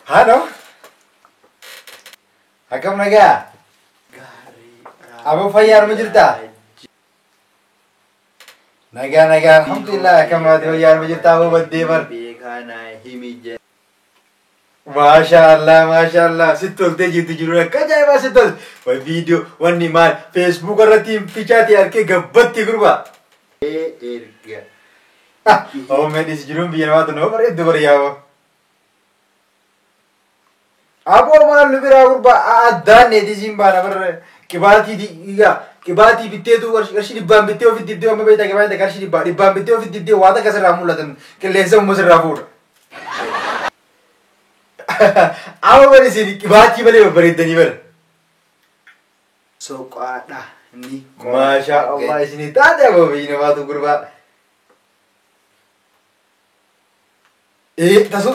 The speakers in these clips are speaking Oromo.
Halo? Akkam nagaa? Aboo fayyaa jirtaa? Nagaa alhamdulillah akkam fayyaa jirtaa aboo baddee bar. Mashallah sitti toltee jirtu jiru akka ajaa'ibaa sitti tolte. Way viidiyoo wanni maal Facebook irratti fiichaati harkee gabbatti gurba. Erga. Oh medis jiruun biyya namaatu nama bareeddu bari yaaboo. Aboo maal nu biraa gurba addaan neetisiin baana barre qibaatii bitteetu qarshii dhibbaan bittee ofitti dibdee amma beektaa qibaatii qarshii dhibbaan bittee ofitti dibdee waan akka sirraa mul'atan qilleensa uumma sirraa fuudha. Aboo bari isin qibaatii malee babbareeddanii bara. Soqaadha ni. Masha Allah isinii taate aboo biyyi namaatu gurbaa. Tasu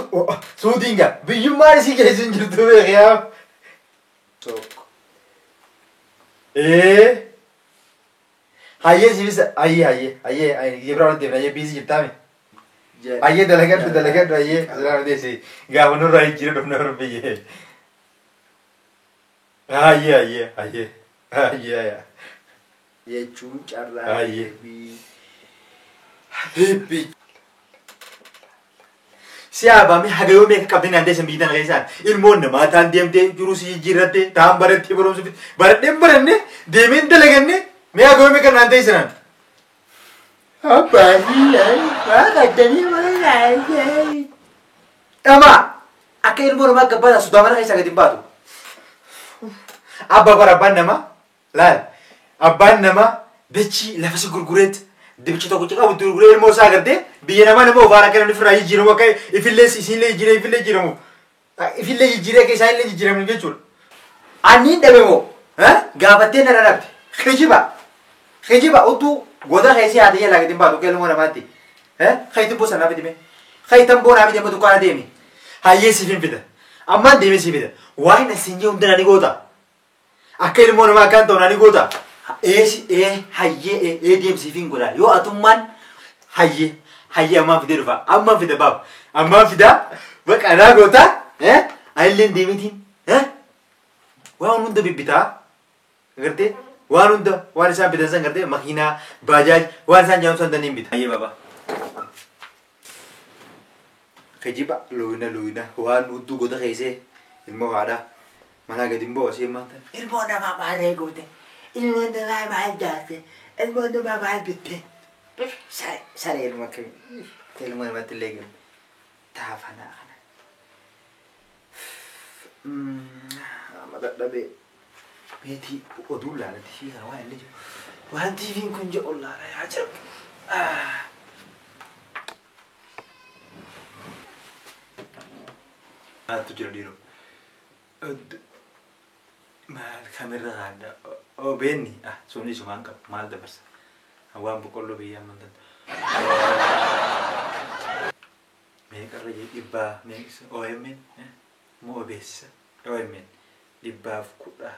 suutinga biyyummaan isii keessan jirtu beekaa. Soq. Hayyee sibisa hayyee jibraa walitti deemna hayyee biisii jirtaami. Hayyee dalagadhu hayyee asirraa nuti esi gaafa nurraa hin jiru dhufna horbiyyee. Hayyee. Jechuun carraa. Hayyee. Siyaabame hagayoo meeqa qabdeen aan deesan biyyi tana keessaan ilmoon namaa taan deemtee jiru si jijjiirratte taan barattee barumsuufi baradheen baranne deemeen dalaganne mee hagayoo meeqa naan deessanaan. Dhama akka ilmoo namaa gabbaadhaa sudaa mana keessaa gadi baatu. Abba bara abbaan namaa laal abbaan namaa dachii lafa si gurgureetti dibicha tokko qabu gurguree ilmoo isaa agartee biyya namaa nama ofaara akka namni firraa jijjiiramu akka ifillee isinillee jijjiiramu ifillee jijjiiree akka isaanillee jijjiiramu jechuudha. Anniin dhabe moo gaafattee na dhabde kijiba utuu goda keessi haati jalaa gadi baatu ilmoo namaatti kayitin boosa naaf dime kayitan boo naaf dime dukkaana deemi. Hayyee siifin fida ammaan deemee siif fida waan isin jee hundana ni goota akka ilmoo namaa akkaan ta'u ni goota. Hayyee deemsiifin godhaa yoo atummaan hayyee ammaan fidee dhufa ammaan fida baaba ammaan fidaa baqa naa goota ayilleen deemitiin waan hunda bibbitaa agartee waan hunda waan isaan bitan san agartee makiinaa baajaaj waan isaan jaamsu hunda ni bita. Hayyee baaba. Kijiba luyna waan hudduu goda keessee ilmoo haadhaa manaa gadi hin bo'o si'emmaan ta'e. ilmoo namaa maal goote ilmoo namaa maal jaarte ilmoo namaa maal bitte saree ilmoo akkamii ilmoo namatti illee galu taafanaa kana. Amma dadhabee meetii oduu laalatti fiigaa waan inni jiru waan tiiviin kun jedhu laala yaa jiru. Maaltu jira dhiiroo? Maal kamirra haadha? Beenni sunni sumaan qabu maal dabarsa? Waan boqqolloo biyyaa amantan. Meeqarra jee dhibbaa meeqisa OMN moo beeksisa OMN dhibbaaf 10.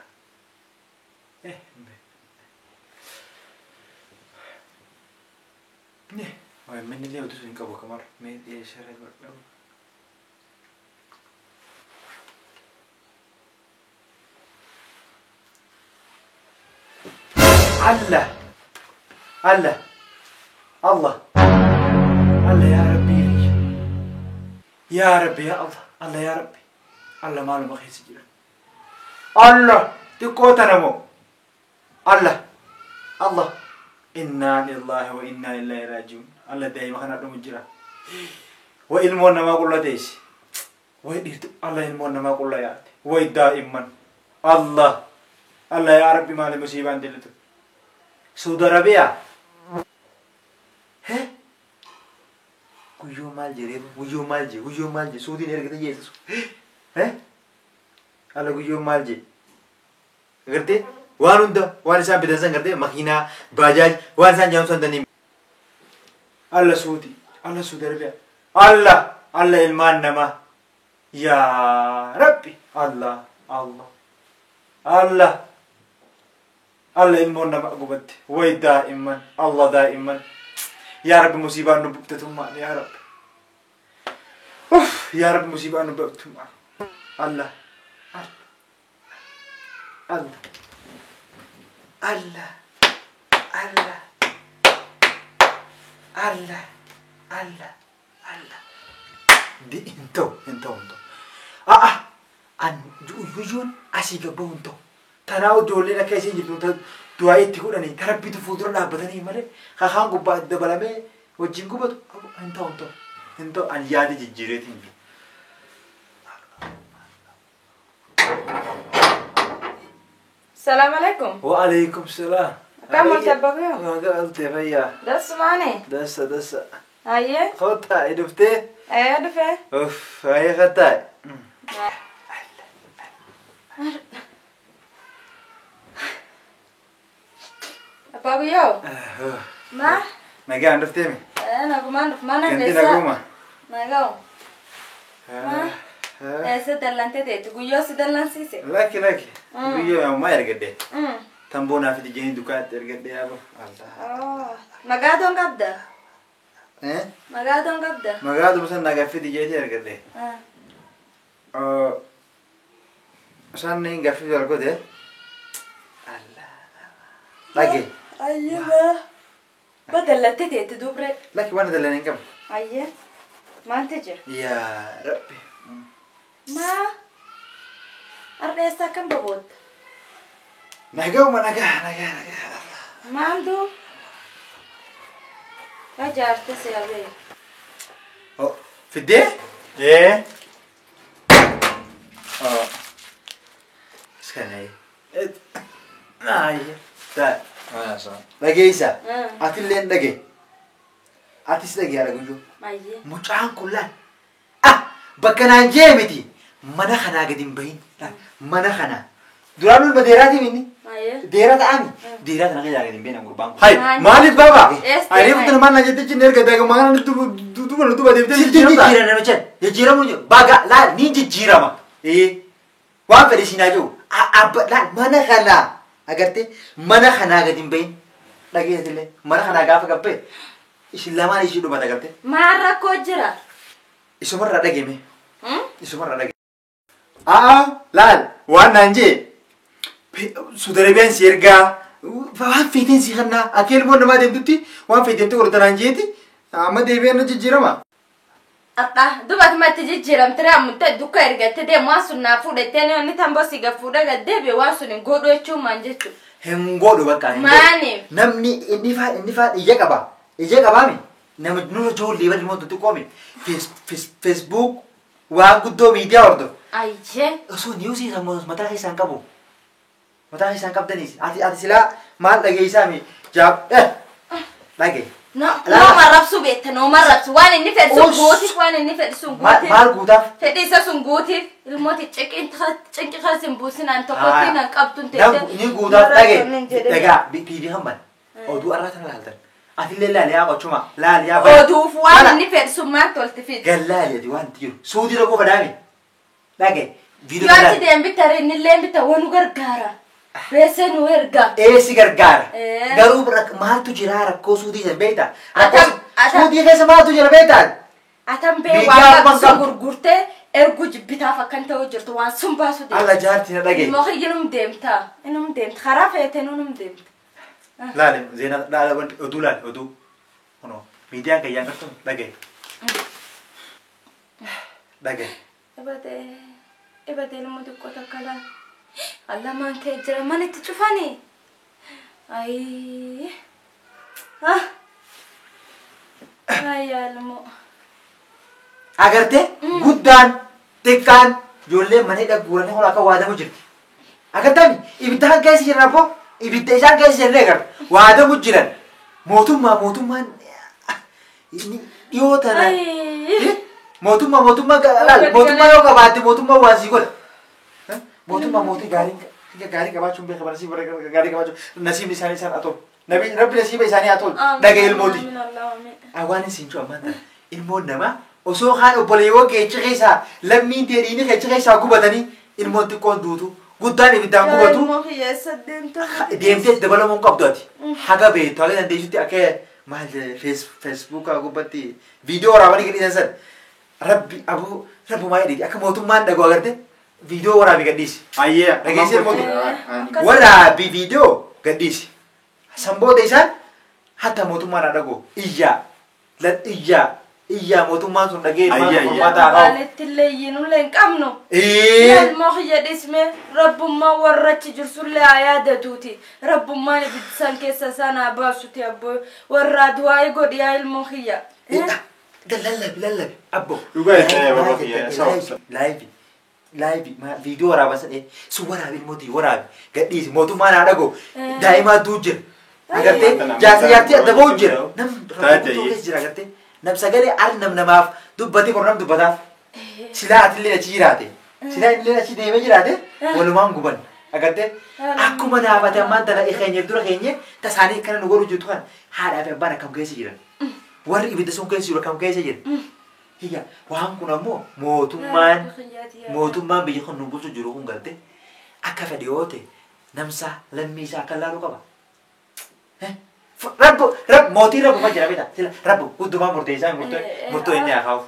OMN illee utuu hin qabu kamar mee shara godhamu. Allah ya Rabbi Allah ya Rabbi Allah maaluma keessa jira Allah xiqqoo tana moo Allah inna lillahi wa inna ilaihi raaji'uun Allah daa'ima kana dhumu jira wa ilmoon namaa qullateessi way dhiirtu Allah ilmoon namaa qulla yaate way daa'imman Allah ya Rabbi maali musiibaan dilitu Saudi Arabia. Guyyoo maal jee suutiin ergite jeessu. Alla guyyoo maal jee. Agartee waan hunda waan isaan bitan san agartee makiinaa baajaaj waan isaan jaamsu hunda ni. Alla Saudi Arabia. Allah ilmaan namaa. Yaa Rabbi Allah ilmoon nama gubatte way daa'iman Allah daa'iman yaa Rabbi musiibaan nu buktatummaan yaa Rabbi yaa Rabbi musiibaan nu buktatummaan الله الله الله الله الله الله الله دي انتو an juujjuun asii gabba hunta'u tanaa ijoolleen akka isheen jirtu du'aa itti godhanii tarabbiitu fuuldura dhaabbatanii malee kakaan gubbaa dabalamee wajjin gubatu hin ta'u an yaada jijjiireetiin jiru. السلام عليكم. وعليكم السلام. كم مرتبة ما قلت يا فيا. دس ماني. دس. أيه. خدتها عرفتي؟ أيه دفع. اوف هي خدتها. بابا يو. ما؟ ما قاعد عرفتي مي؟ أنا كمان ما أنا كنتي نقومة. ما قاو. ما؟ سدلان تدي تقول يو سدلان سيسي. لكن ويا ما يرقد. تنبونا في تجيني دكان ترقد يا أبو. ما قاعدون قبضة. إيه؟ ما قاعدون قبضة. ما قاعد مثلا نقف في تجيني ترقد. عشان نقف في ترقد. الله. لكن. أيوة. بدل تدي تدوبر. لكن وانا دلني كم. أيه. ما انتجر. يا ربي. ما أرنيستا كم ببود نجاو ما نجا ما عنده رجعت تسيابي في الدين؟ ايه سكني ناي تا ما صح لقيسا أتلين لقي أتيس لقي على جوجو أيه مجان كلان بكنا جيمتي mana kana gadin bayin mana kana duranu maderati minni derat ani derat na ga gadin bayin ngurban hay mali baba ari futan man najete chin nerga daga man tu banu tu badevte jira na machan ye jira mu baga la ni jira ma wa fere sinajo la mana kana agarte mana kana gadin bayin lagi dile mana kana gafa gappe islama ishi do bata garte marra ko jira isumar rada game isumar rada laal waan naan jee sudarabiyaan si ergaa waan feeteen si kannaa akka ilmoon namaa deemtutti waan feeteemte godhata naan jeeti amma deebi'aan na jijjiirama. Akka dubat matti jijjiiramtire ammutte dukka ergatte deemu waan sun naa fuudhattee inni tamboo si gafuudha gaddeebi'e waan sun hin godhu jechuun maan jechuudha. Hin godhu bakka hin godhu. Maaniif? Namni inni faan ija qabaami nama nurra ijoollee bali moo tutti qoome Facebook waan guddoo miidiyaa hordofu. Aijee. Osoo niwusii sammuu mataa keessaan qabu. Mataa keessaan qabdanis ati silaa maal dhageessaa mi jaab dhage. Nooma rabsu beekta nooma rabsu waan inni fedhi sun guutiif waan inni fedhi sun guutiif. Maal guutaaf? Fedhi isa sun guutiif ilmooti cinqi kan buusinaan tokkotti nan qabtuun teessee. Ni guutaaf dhage. Dhagaa biibii hamban. Oduu arraatan laaltan. Atillee laaliyaa qochuma laaliyaa. Oduuf waan inni fedhi sun maal tolti fidhi. Gallaaliyaati waan jiru suutii dhaquu fadaami. Dhage. Yoo ati deembita innillee bita wanu gargaara. Beese nu erga. Si gargaara. Garuu maaltu jira rakkoo suutii isa beektaa? Suutii keessa maaltu jira beektaa? Atan bee waan sun gurgurtee ergu jibbitaaf akkan ta'u jirtu waan sun baasu deemta. Alla jaarti na dhage. Immoo inum deemta. Inum deemta. Karaa feetee inum deemta. Laale zeena laala oduu laale oduu. Kuno miidiyaan kayyaan kartu dhage. Dhage. Ibatee nama xiqqoo takka laa. Allamaan kee jira mana itti cufanii. Ayi. Ayyaalmoo. Agartee guddaan xiqqaan ijoollee mana hidha guuranii hola akka waadamu jirti. Agartami ibidda kan keessa jiran abbo ibidda isaan keessa jiran agarta waadamu jiran mootummaan dhiyoo tana mootummaa yoo qabaatte mootummaa waan sii godha. Mootii gaarii qabaachuun beeka nasiiba gaarii qabaachuun nasiibni isaanii isaan haa tolu. Rabbi nasiiba isaanii haa tolu. Dhaga'e ilmooti. Waan isin jiru ammaan tana ilmoon namaa osoo kaan obboleewwan keecha keessaa lammiin teedhiini keecha keessaa gubatanii ilmoon xiqqoon duutu guddaan ibiddaan gubatu. Deemtee dabalamuun qabdu ati. Haga beektu haga dandeessutti akka maal feesbuukaa gubbatti viidiyoo waraabanii gadhiisan san Rabbi abu rabbu maa jedhiti akka mootummaan dhagoo agarte viidiyoo waraabii gadhiisi. Ayyee. Dhageessee waraabii viidiyoo gadhiisi. Sanboota isaan hatta mootummaan dhagoo iyyaa mootummaan sun dhagee Mataa Baaletti illee yiinullee hin qabnu. Ilmoo jedhisme rabbummaan warrachi jirsullee haa yaadatuuti. Rabbummaan ibiddisan keessa sanaa baasuti abbo warraa du'aa godhi yaa ilmoo kiyya. Lallabi abbo. Laayivi viidiyoo waraaban sadhee sun waraabi ilmooti waraabi gadhiisi mootummaan haa dhagoo daa'imaa duu jira. Agartee jaartii adda ba'u jira. Nam rakkoo keessa jira agartee. Nam sagalee al namaaf dubbate bor nam dubbataaf silaa atillee achi jiraate silaa illee achi deemee jiraate walumaan guban agartee akkuma naafate ammaan tana keenya dura keenya tasaanii akkana nu godhu jirtu kan haadhaa fi abbaan akkam keessa jiran warri ibidda sun keessa jiru akkam keessa jira hiyya waan kun ammoo mootummaan biyya kan nu bulchu jiru kun galte akka fedhe yoo ta'e namsa lammii isaa akka laalu qaba. Rabbu mootii rabbu ma jira bita sila rabbu hundumaa murteessaa murtoo inni haa kaa'u.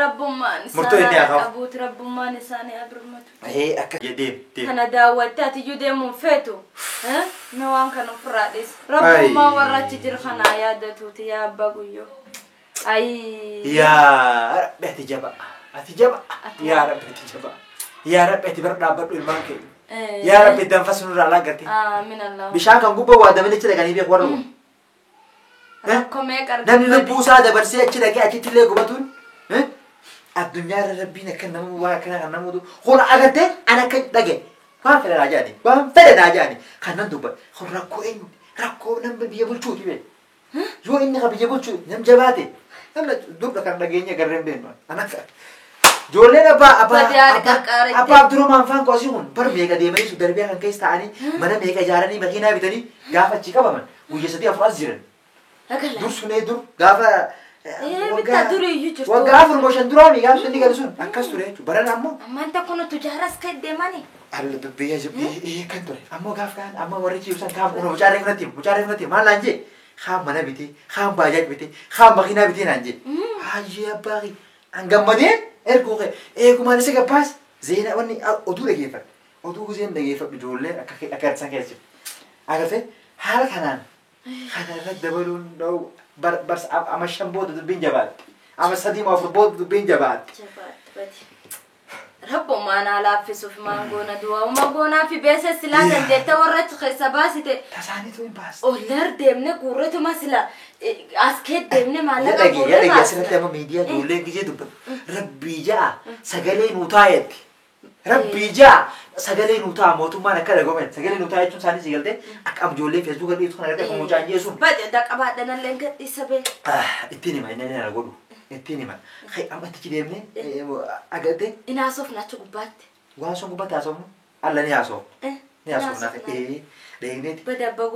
Rabbummaan Murtoo inni haa kaa'u. qabuuti rabbummaan isaanii abirmatu. Akka Deem. Kana daawwattee ati iyyuu deemuun feetu na waan kana ofirraa dhiis. Rabbummaan warra achi jiru kanaa yaadatuuti yaa abbaa guyyoo. yaa rabbi ati jaba yaa rabbi ati jaba yaa rabbi ati bar dhaabbadhu ilmaan kee. Yaa rabbi danfas nurraa laaggate. Amiin Allah. Bishaan kan gubbaa waa damalichi dhaqanii beeku warra kun. Rakkomee qarqara. Namni lubbuu isaa dabarsee achi dhaqee achitti illee gubatuun addunyaa irra rabbiin akka nama waa akkana kan namuutu hona agartee an akka dhage waan fedhe naa jaani waan fedhe naa jaani kan nan dubba kun rakkoo nama biyya bulchuuti bee yoo inni ka biyya bulchuu nam jabaate namna dubda kan dhageenya garreen beenu an akka ijoolleen abbaa abdurumaan faan qoosii kun bar meeqa deemanii su darbee kan keessa ta'anii mana meeqa ijaaranii makiinaa bitanii gaafa achi qabaman guyya 3-4 as jiran. Dur sunee dur gaafa waggaa 4-5 duraanii gaafa inni galu sun akkas ture jechuudha. Baran ammoo. Ammaan takka nu tujaaras kan deemani. Alla dubbee kan ture ammoo gaaf kaan amma warri ciibsan kaan kun mucaaree fudhatee maal naan jee kaan mana bitee kaan baajaaj bitee kaan makiinaa bitee naan jee. Hayyee abbaa an gammadee erguu kee eegumaan isa gabbaas zeenaa wanni oduu dhageeffadhu ijoollee akka isaan keessa jiru. Agartee haala kanaan kana irratti dabaluun dha'u barsa ama 5 booda dubbiin jabaatti ama 3-4 booda dubbiin jabaatti. Rabbummaan haa laaffisuuf maangoona du'a umagoonaa fi beesa silaa dandeette warra achi keessa baasite. Tasaaniitu hin baasu. Ollar deemne guurratuma sila askee deemne maallaqa Yadhagee asirratti amma miidiyaa ijoolleen gijee dubbatu. Rabbii ja'a sagalee nuu taayetti. Rabbii ja'a sagalee nuu ta'a mootummaan akka dhagoomen sagalee nuu ta'a jechuun isaanii si galtee akka ijoollee feesbuuk irratti kan agartee kan mucaan jeesuun. Badhe daqabaadhaan illee gadhiisa bee. Ittiin hima inni na godhu. Ittiin hima. Amma itti deemnee agartee. Inaasoof nacha gubbaatti. Waan sun gubbaatti haasofnu alla ni haasofnu. Ni haasofnu naaf deegneeti. Badhe abbaa